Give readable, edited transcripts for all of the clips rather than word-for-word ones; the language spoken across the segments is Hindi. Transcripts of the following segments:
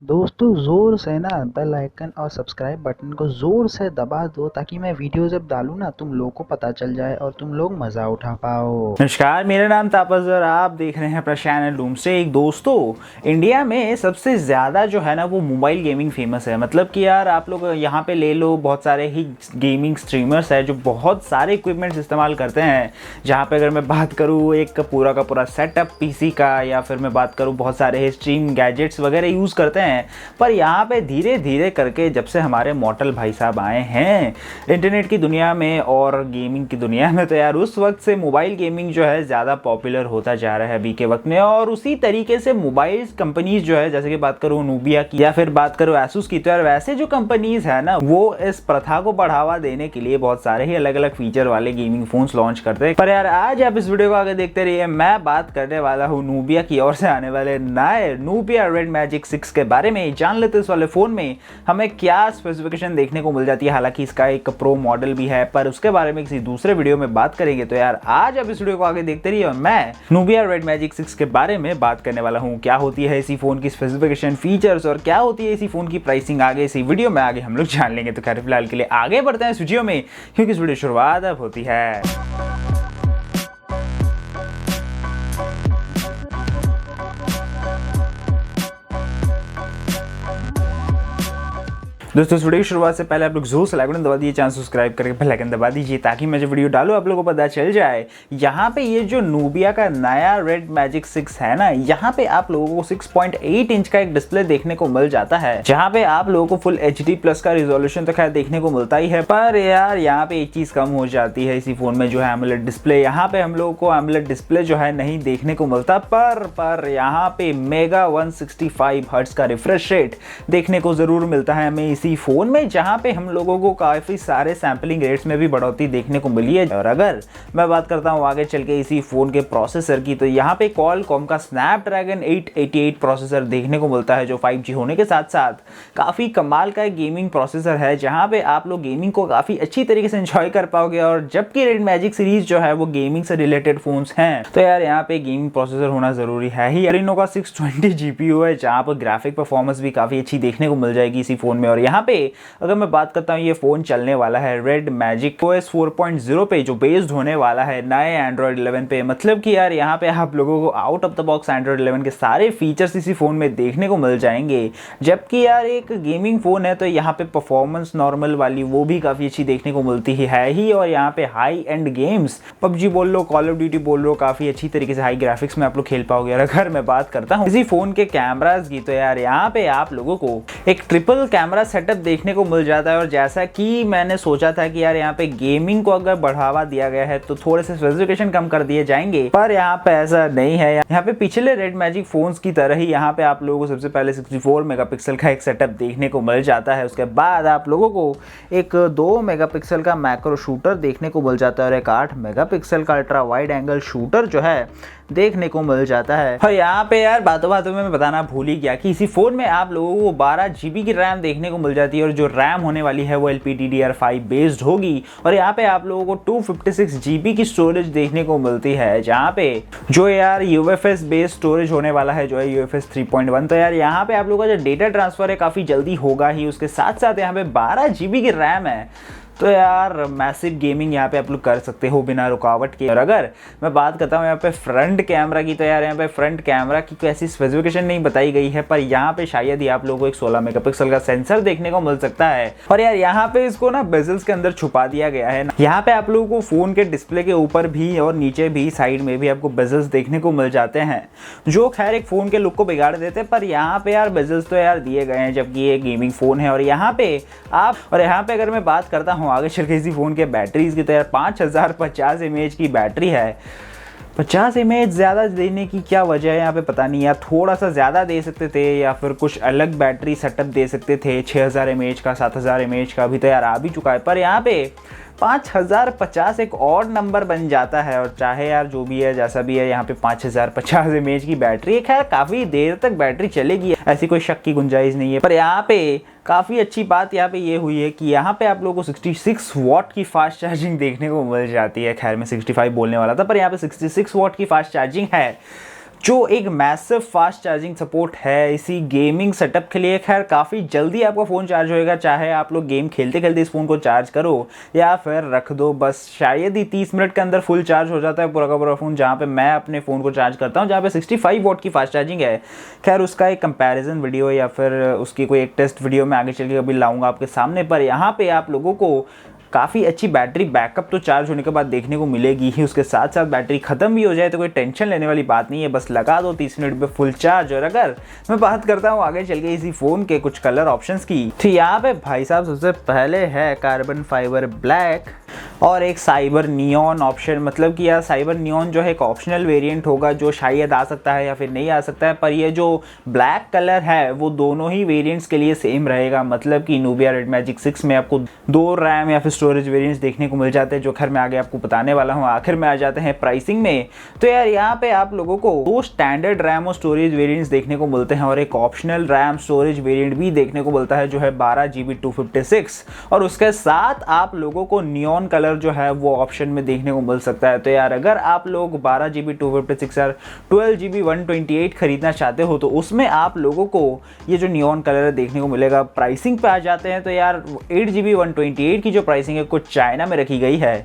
दोस्तों ज़ोर से ना बेल आइकन और सब्सक्राइब बटन को ज़ोर से दबा दो ताकि मैं वीडियो जब डालूँ ना तुम लोग को पता चल जाए और तुम लोग मज़ा उठा पाओ। नमस्कार, मेरा नाम तापस और आप देख रहे हैं अपना चैनल डूम से। एक दोस्तों, इंडिया में सबसे ज़्यादा जो है ना वो मोबाइल गेमिंग फेमस है। मतलब कि यार आप लोग यहाँ पे ले लो, बहुत सारे ही गेमिंग स्ट्रीमर्स हैं जो बहुत सारे इक्विपमेंट्स इस्तेमाल करते हैं। जहाँ पे अगर मैं बात करूँ एक पूरा का पूरा सेटअप पीसी का, या फिर मैं बात करूँ बहुत सारे स्ट्रीम गैजेट्स वगैरह यूज़ करते हैं। पर यहाँ पे धीरे धीरे करके जब से हमारे मॉडल भाई साहब आए हैं इंटरनेट की दुनिया में और गेमिंग की दुनिया में, तो यार उस वक्त से मोबाइल गेमिंग जो है ज़्यादा पॉपुलर होता जा रहा है अभी के वक्त में। और उसी तरीके से मोबाइल कंपनीज जो है, जैसे कि बात करूँ नूबिया की या फिर बात करूँ एसुस की, तो यार वैसे जो कंपनीज है ना वो इस प्रथा को बढ़ावा देने के लिए बहुत सारे ही अलग अलग फीचर वाले गेमिंग फोन्स लॉन्च करते हैं। पर यार आज आप इस वीडियो को आगे देखते रहिए। मैं बात करने वाला हूँ नूबिया की ओर से आने वाले नए नूबिया रेडमैजिक 6 के बारे में। जान लेते इस वाले फोन में हमें क्या स्पेसिफिकेशन देखने को मिल जाती है। हालांकि इसका एक प्रो मॉडल भी है, पर उसके बारे में किसी दूसरे वीडियो में बात करेंगे। तो यार आज आप इस वीडियो को आगे देखते रहिए और मैं नूबिया रेडमैजिक 6 के बारे में बात करने वाला हूँ। क्या होती है इसी फोन की स्पेसिफिकेशन, फीचर्स और क्या होती है इसी फोन की प्राइसिंग, आगे इसी वीडियो में आगे हम लोग जान लेंगे। तो खैर फिलहाल के लिए आगे बढ़ते हैं इस वीडियो में, क्योंकि इस वीडियो शुरुआत अब होती है। दोस्तों इस वीडियो की शुरुआत से पहले आप लोग जरूर से लाइक बटन दबा दीजिए, चैनल सब्सक्राइब करके बेल आइकन दबा दीजिए ताकि मैं जो वीडियो डालूं आप लोगों को पता चल जाए। यहाँ पे ये जो नूबिया का नया रेडमैजिक 6 है ना, यहाँ पे आप लोगों को 6.8 इंच का एक डिस्प्ले देखने को मिल जाता है, जहाँ पे आप लोगों को फुल HD+ का रिजोल्यूशन तो खैर देखने को मिलता ही है। पर यार यहाँ पे एक चीज कम हो जाती है इसी फोन में, जो है एमोलेड डिस्प्ले। यहाँ पे हम लोगों को एमोलेड डिस्प्ले जो है नहीं देखने को मिलता, पर यहाँ पे मेगा 165 हर्ट्ज का रिफ्रेश रेट देखने को जरूर मिलता है हमें इसी फोन में, जहां पे हम लोगों को काफी सारे सैंपलिंग रेट्स में भी बढ़ोतरी देखने को मिली है। और अगर मैं बात करता हूं आगे चल के इसी फोन के प्रोसेसर की, तो यहां पे क्वालकॉम का स्नैपड्रैगन 888 प्रोसेसर देखने को मिलता है, जो 5G होने के साथ साथ काफी कमाल का एक गेमिंग प्रोसेसर है, जहां पे आप लोग गेमिंग को काफी अच्छी तरीके से एंजॉय कर पाओगे। और जबकि रेडमैजिक सीरीज जो है वो गेमिंग से रिलेटेड फोन्स हैं, तो यार यहाँ पे गेमिंग प्रोसेसर होना जरूरी है ही। Adreno का 620 GPU है, जहां पर ग्राफिक परफॉर्मेंस भी काफी अच्छी देखने को मिल जाएगी इसी फोन में। और यहाँ पे अगर मैं बात करता हूँ, ये फोन चलने वाला है रेडमैजिक OS 4.0 पे, जो बेस्ड होने वाला है नए एंड्रॉइड 11 पे। मतलब कि यार यहाँ पे आप लोगों को out of the box Android 11 के सारे फीचर्स इसी फोन में देखने को मिल जाएंगे। जबकि यार एक गेमिंग फोन है, तो यहाँ पे परफॉर्मेंस नॉर्मल वाली वो भी काफी अच्छी देखने को मिलती है ही। और यहाँ पे हाई एंड गेम्स PUBG बोल लो, कॉल ऑफ ड्यूटी बोल लो, काफी अच्छी तरीके से हाई ग्राफिक्स में आप लोग खेल पाओगे। और अगर मैं बात करता हूँ इसी फोन के कैमरास की, तो यार यहाँ पे आप लोगों को एक ट्रिपल कैमरा सेटअप देखने को मिल जाता है। और जैसा कि मैंने सोचा था कि यार यहाँ पे गेमिंग को अगर बढ़ावा दिया गया है तो थोड़े से स्पेसिफिकेशन कम कर दिए जाएंगे, पर यहाँ पे ऐसा नहीं है। यहाँ पे पिछले रेडमैजिक फोन्स की तरह ही यहाँ पे आप लोगों को सबसे पहले 64 मेगापिक्सल का एक सेटअप देखने को मिल जाता है। उसके बाद आप लोगों को एक 2 मेगापिक्सल का मैक्रो शूटर देखने को मिल जाता है, और एक 8 मेगापिक्सल का अल्ट्रा वाइड एंगल शूटर जो है देखने को मिल जाता है। और यहाँ पे यार बातों बातों में मैं बताना भूल ही गया कि इसी फोन में आप लोगों को 12 GB की रैम देखने को मिल जाती है, और जो रैम होने वाली है वो LPDDR5 बेस्ड होगी। और यहाँ पे आप लोगों को 256 GB की स्टोरेज देखने को मिलती है, जहाँ पे जो यार UFS बेस्ड स्टोरेज होने वाला है, जो है UFS 3.1। तो यार यहाँ पे आप लोगों का जो डेटा ट्रांसफर है काफी जल्दी होगा ही। उसके साथ साथ यहाँ पे 12 GB की रैम है, तो यार मैसिव गेमिंग यहाँ पे आप लोग कर सकते हो बिना रुकावट के। और अगर मैं बात करता हूँ यहाँ पे फ्रंट कैमरा की, तो यार यहाँ पे फ्रंट कैमरा की कोई ऐसी स्पेसिफिकेशन नहीं बताई गई है, पर यहाँ पे शायद ही आप लोगों को एक 16 मेगापिक्सल का सेंसर देखने को मिल सकता है। और यार यहाँ पे इसको ना बेजल्स के अंदर छुपा दिया गया है। यहाँ पे आप लोगों को फोन के डिस्प्ले के ऊपर भी और नीचे भी साइड में भी आपको बेजल्स देखने को मिल जाते हैं, जो खैर एक फोन के लुक को बिगाड़ देते हैं। पर यहाँ पे यार बेजल्स तो यार दिए गए हैं, जबकि ये गेमिंग फोन है। और यहाँ पे अगर मैं बात करता हूँ आगे चल के इसी फोन के बैटरीज की, तो यार 5050 mAh की बैटरी है। 50 mAh ज़्यादा देने की क्या वजह है यहाँ पे पता नहीं, यार थोड़ा सा ज़्यादा दे सकते थे, या फिर कुछ अलग बैटरी सेटअप दे सकते थे। 6000 mAh का, 7000 mAh का भी तो यार आ भी चुका है। पर यहाँ पे 5050 एक और नंबर बन जाता है। और चाहे यार जो भी है जैसा भी है, यहाँ पे 5050 mAh की बैटरी है। खैर काफ़ी देर तक बैटरी चलेगी, ऐसी कोई शक की गुंजाइश नहीं है। पर यहाँ पे काफ़ी अच्छी बात यहाँ पे ये हुई है कि यहाँ पे आप लोगों को 66 वाट की फास्ट चार्जिंग देखने को मिल जाती है। खैर मैं 65 बोलने वाला था, पर यहाँ पे 66 वाट की फास्ट चार्जिंग है, जो एक मैसिव फास्ट चार्जिंग सपोर्ट है इसी गेमिंग सेटअप के लिए। खैर काफ़ी जल्दी आपका फ़ोन चार्ज होएगा, चाहे आप लोग गेम खेलते खेलते इस फ़ोन को चार्ज करो या फिर रख दो, बस शायद ही 30 मिनट के अंदर फुल चार्ज हो जाता है पूरा का पूरा फ़ोन। जहाँ पे मैं अपने फ़ोन को चार्ज करता हूँ, जहाँ पे 65 वॉट की फास्ट चार्जिंग है। खैर उसका एक कंपैरिजन वीडियो या फिर उसकी कोई एक टेस्ट वीडियो मैं आगे चल के कभी लाऊंगा आपके सामने, पर यहाँ पे आप लोगों को काफ़ी अच्छी बैटरी बैकअप तो चार्ज होने के बाद देखने को मिलेगी ही। उसके साथ साथ बैटरी ख़त्म भी हो जाए तो कोई टेंशन लेने वाली बात नहीं है, बस लगा दो 30 मिनट पे फुल चार्ज। और अगर मैं बात करता हूँ आगे चल के इसी फ़ोन के कुछ कलर ऑप्शंस की, तो यहाँ पे भाई साहब सबसे पहले है कार्बन फाइबर ब्लैक और एक साइबर नियॉन ऑप्शन। मतलब कि यार साइबर नियॉन जो है एक ऑप्शनल वेरिएंट होगा जो शायद आ सकता है या फिर नहीं आ सकता है, पर ये जो ब्लैक कलर है वो दोनों ही वेरिएंट्स के लिए सेम रहेगा। मतलब कि नूबिया रेडमैजिक 6 में आपको 2 रैम या फिर स्टोरेज वेरिएंट्स देखने को मिल जाते हैं, जो खैर मैं आगे आपको बताने वाला हूँ। आखिर में आ जाते हैं प्राइसिंग में, तो यार यहाँ पे आप लोगों को 2 स्टैंडर्ड रैम और स्टोरेज वेरिएंट्स देखने को मिलते हैं और एक ऑप्शनल रैम स्टोरेज वेरिएंट भी देखने को मिलता है जो है 12 GB 256, और उसके साथ आप लोगों को नियॉन कलर जो है वो ऑप्शन में देखने को मिल सकता है। तो यार अगर आप लोग 12 GB 256 और 12 GB 128 खरीदना चाहते हो तो उसमें आप लोगों को ये जो नियॉन कलर देखने को मिलेगा। प्राइसिंग पे आ जाते हैं तो यार 8 GB 128 की जो प्राइसिंग है कुछ चाइना में रखी गई है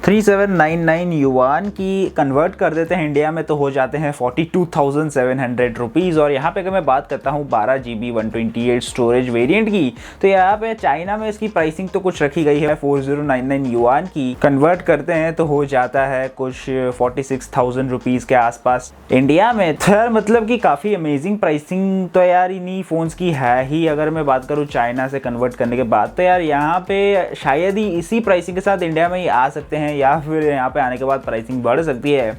3799 युआन की, कन्वर्ट कर देते हैं इंडिया में तो हो जाते हैं 42,700 रुपीज़। और यहाँ पे अगर मैं बात करता हूँ 12 GB 128 स्टोरेज वेरिएंट की, तो यहाँ पे चाइना में इसकी प्राइसिंग तो कुछ रखी गई है 4099 युआन की, कन्वर्ट करते हैं तो हो जाता है कुछ 46,000 रुपीज़ के आसपास इंडिया में। खैर मतलब कि काफ़ी अमेजिंग प्राइसिंग तो यार इन्हीं फ़ोन्स की है ही। अगर मैं बात करूँ चाइना से कन्वर्ट करने के बाद, तो यार यहाँ पे शायद ही इसी प्राइसिंग के साथ इंडिया में ही आ सकते हैं या फिर यहाँ पे आने के बाद प्राइसिंग बढ़ सकती है।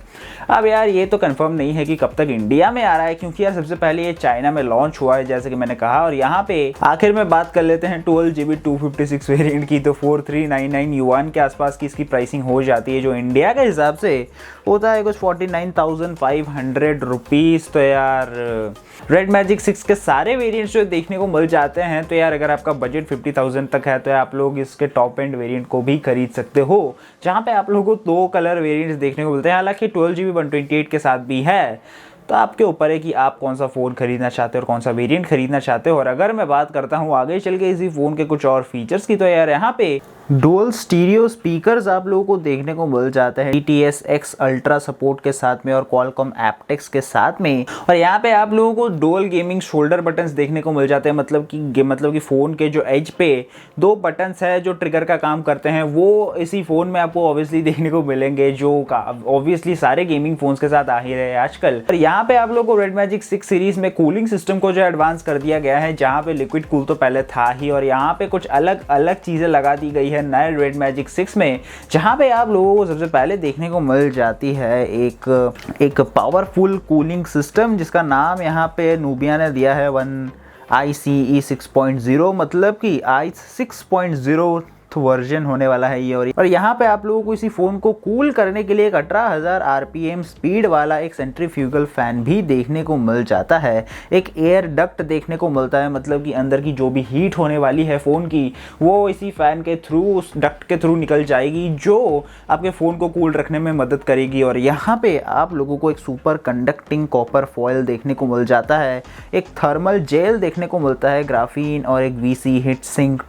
अब यार ये तो कंफर्म नहीं है कि कब तक इंडिया में आ रहा है, क्योंकि यार सबसे पहले ये चाइना में लॉन्च हुआ है जैसे कि मैंने कहा। और यहाँ पे आखिर में बात कर लेते हैं 12 GB 256 वेरिएंट की, तो 4399 युआन के आसपास की इसकी प्राइसिंग हो जाती है, जो इंडिया के हिसाब से होता है कुछ 49,500 रुपीज़। तो यार रेडमैजिक 6 के सारे वेरिएंट्स जो देखने को मिल जाते हैं। तो यार अगर आपका बजट 50,000 तक है तो आप लोग इसके टॉप एंड वेरिएंट को भी खरीद सकते हो, जहाँ पे आप लोगों को 2 कलर वेरिएंट्स देखने को मिलते हैं। हालांकि 12 GB 128 के साथ भी है, तो आपके ऊपर है कि आप कौन सा फ़ोन खरीदना चाहते हो और कौन सा वेरिएंट खरीदना चाहते हो। और अगर मैं बात करता हूँ आगे चल के इसी फ़ोन के कुछ और फीचर्स की, तो यार यहाँ पे डुअल स्टीरियो स्पीकर्स आप लोगों को देखने को मिल जाते हैं TTS-X अल्ट्रा सपोर्ट के साथ में और क्वालकॉम एप्टेक्स के साथ में। और यहाँ पे आप लोगों को डुअल गेमिंग शोल्डर बटन्स देखने को मिल जाते हैं। मतलब कि फ़ोन के जो एज पे 2 बटन्स है जो ट्रिगर का काम करते हैं, वो इसी फ़ोन में आपको ऑब्वियसली देखने को मिलेंगे, जो ऑब्वियसली सारे गेमिंग फ़ोन्स के साथ आ ही रहे हैं आजकल। और यहाँ पे आप लोगों को रेडमैजिक 6 सीरीज़ में कूलिंग सिस्टम को जो एडवांस कर दिया गया है, जहाँ पे लिक्विड कूल तो पहले था ही, और यहाँ पे कुछ अलग अलग चीज़ें लगा दी गई है नए रेडमैजिक 6 में, जहां पे आप लोगों को सबसे पहले देखने को मिल जाती है एक पावरफुल कूलिंग सिस्टम, जिसका नाम यहाँ पे नूबिया ने दिया है ICE 6.0, मतलब कि आई 6.0 वर्जन होने वाला है ये। और यहाँ पे आप लोगों को इसी फ़ोन को कूल करने के लिए एक 18,000 RPM स्पीड वाला एक सेंट्रीफ्यूगल फ़ैन भी देखने को मिल जाता है। एक एयर डक्ट देखने को मिलता है, मतलब कि अंदर की जो भी हीट होने वाली है फ़ोन की, वो इसी फ़ैन के थ्रू, उस डक्ट के थ्रू निकल जाएगी, जो आपके फ़ोन को कूल रखने में मदद करेगी। और यहाँ पे आप लोगों को एक सुपर कंडक्टिंग कॉपर फॉयल देखने को मिल जाता है, एक थर्मल जेल देखने को मिलता है, ग्राफीन, और एक VC हीट सिंक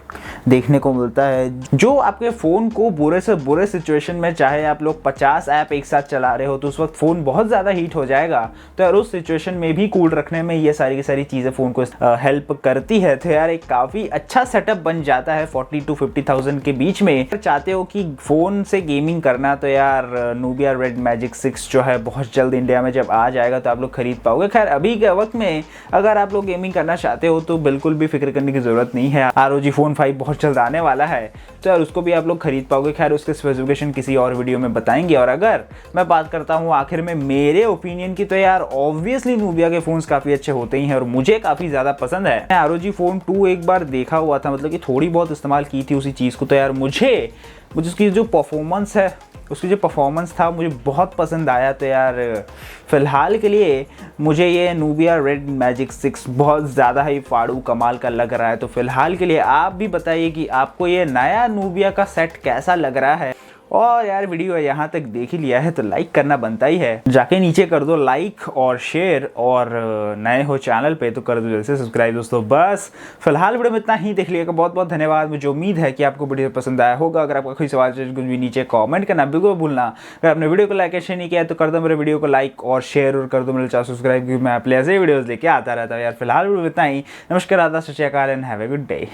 देखने को मिलता है, जो आपके फ़ोन को बुरे से बुरे सिचुएशन में, चाहे आप लोग 50 ऐप एक साथ चला रहे हो तो उस वक्त फ़ोन बहुत ज़्यादा हीट हो जाएगा, तो यार उस सिचुएशन में भी कूल रखने में ये सारी की सारी चीज़ें फ़ोन को हेल्प करती है। तो यार एक काफ़ी अच्छा सेटअप बन जाता है 40 to 50,000 के बीच में। अगर चाहते हो कि फ़ोन से गेमिंग करना, तो यार नूबिया रेडमैजिक 6 जो है बहुत जल्द इंडिया में जब आ जाएगा तो आप लोग खरीद पाओगे। खैर अभी के वक्त में अगर आप लोग गेमिंग करना चाहते हो तो बिल्कुल भी फिक्र करने की ज़रूरत नहीं है, ROG Phone 5 बहुत जल्द आने वाला है, तो यार उसको भी आप लोग खरीद पाओगे। खैर उसके स्पेसिफिकेशन किसी और वीडियो में बताएंगे। और अगर मैं बात करता हूँ आखिर में मेरे ओपिनियन की, तो यार ऑब्वियसली नूबिया के फ़ोन्स काफ़ी अच्छे होते ही हैं और मुझे काफ़ी ज़्यादा पसंद है। मैं ROG Phone 2 एक बार देखा हुआ था, मतलब कि थोड़ी बहुत इस्तेमाल की थी उसी चीज़ को, तो यार मुझे उसकी जो परफॉर्मेंस है, उसकी जो परफॉर्मेंस था मुझे बहुत पसंद आया। तो यार फ़िलहाल के लिए मुझे ये नूबिया रेडमैजिक 6 बहुत ज़्यादा ही फाड़ू कमाल का लग रहा है। तो फ़िलहाल के लिए आप भी बताइए कि आपको ये नया नूबिया का सेट कैसा लग रहा है, और यार वीडियो यहाँ तक देख ही लिया है तो लाइक करना बनता ही है, जाके नीचे कर दो लाइक और शेयर, और नए हो चैनल पे तो कर दो जल्द से सब्सक्राइब दोस्तों। बस फिलहाल वीडियो में इतना ही, देख लिएगा, बहुत बहुत धन्यवाद। मुझे उम्मीद है कि आपको वीडियो पसंद आया होगा। अगर आपका कोई सवाल कुछ भी नीचे कमेंट करना बिल्कुल भूलना। अगर आपने वीडियो को लाइक और शेयर नहीं किया तो कर दो मेरे वीडियो को लाइक और शेयर, और कर दो मेरे चैनल सब्सक्राइब, क्योंकि मैं अपने ऐसे वीडियोस लेके आता रहता हूँ यार। फिलहाल वीडियो में इतना ही। नमस्कार, आदाब, सत श्री अकाल and have a good day.